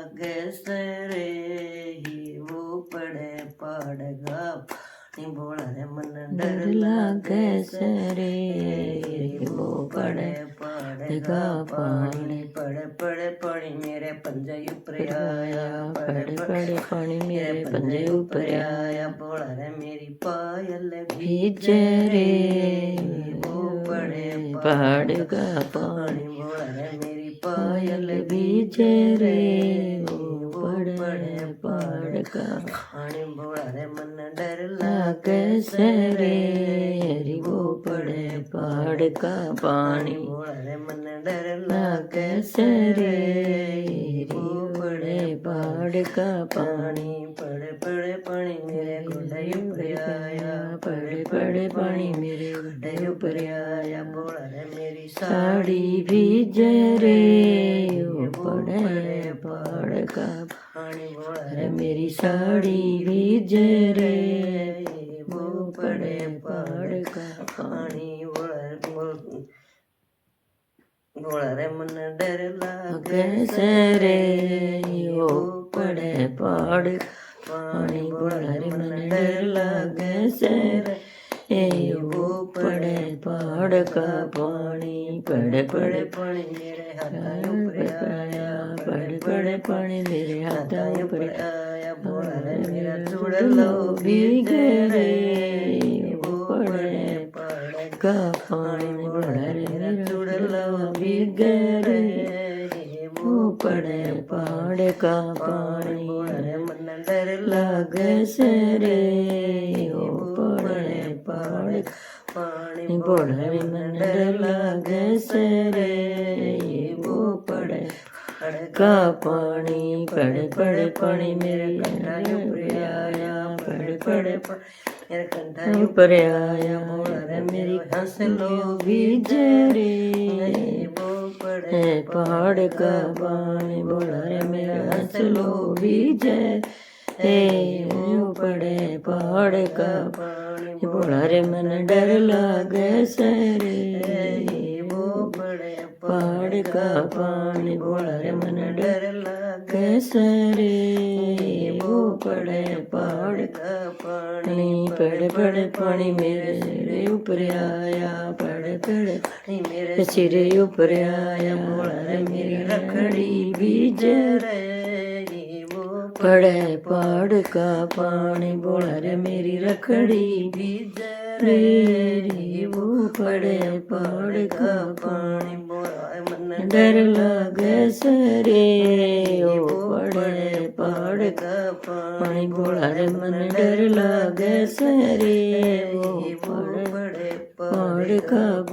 લાગે છે રે હીવો પડે પડઘા પાણી બોળા રે મને ડર લાગે છે રે હીવો પડે પડઘા પાણી પડે પડે પાણી મેરે પંજે ઉપર આયા પડે પડે પાણી મેરે પંજે ઉપર આયા બોળા રે મેરી પાयल ભીજ રે હીવો પડે પડઘા પાણી બોળા રે મેરી પાयल ભીજ રે પડે પડઘા પાણી બોળા રે મને ડર લાગે છે રે રીવો પડે પડઘા પાણી બોળા રે મને ડર લાગે છે રે રીવો પડે પડઘા પાણી પડે પડે પાણી મેરે ગોડાઈ ઉપર આયા પડે પડે પાણી મેરે ગોડાઈ ઉપર આયા બોળા રે મેરી સાડી ભીજ રે પડે પડઘા પાણી બોળા રે મેરી સાડી ભીજ રે પડે પડઘા પાણી બોળા રે મને ડર લાગે છે રે પડે પડઘા પાણી બોળા રે મને ડર લાગે છે રે એવો પડે પડઘા પાણી પડે પડે પાણી મેરે હાથ ઉપર આયા પડે પડે પાણી મેરે હાથ ઉપર આયા બોળા રે મેરા ચૂડલો ભીગ રે એવો પડે પડઘા પાણી બોળા રે મેરા ચૂડલો ભીગ રે એવો પડે પડઘા પાણી બોળા રે મને ડર લાગે છે રે પડે પડઘા પાણી બોળા રે મને ડર લાગે છે રે એવો પડે પડઘા પાણી પડે પડે પાણી મેરે કંઠાઈ ઉપર આયા પડે પડે મેરે કંઠાઈ ઉપર આયા બોળા રે મેરી હંસલો ભીજ રે એવો પડે પડઘા પાણી બોળા રે મેરા હંસલો ભીજ એવો પડે પડઘા પાણી બોળા રે મને ડર લાગે છે રે એવો પડે પડઘા પાણી બોળા રે મને ડર લાગે છે રે એવો પડે પડઘા પાણી પડે પડે પાણી મેરે સિરે ઉપર આયા પડે પડે પાણી મેરે સિરે ઉપર આયા બોળા રે મેરી રખડી ભીજ રે પડે પડઘા પાણી બોળા રે મેરી રખડી ભીજ રે રીવો પડે પડઘા પાણી બોળા મને ડર લાગે છે રે પડે પડઘા પાણી બોળા રે મને ડર લાગે છે રે પડે પડઘા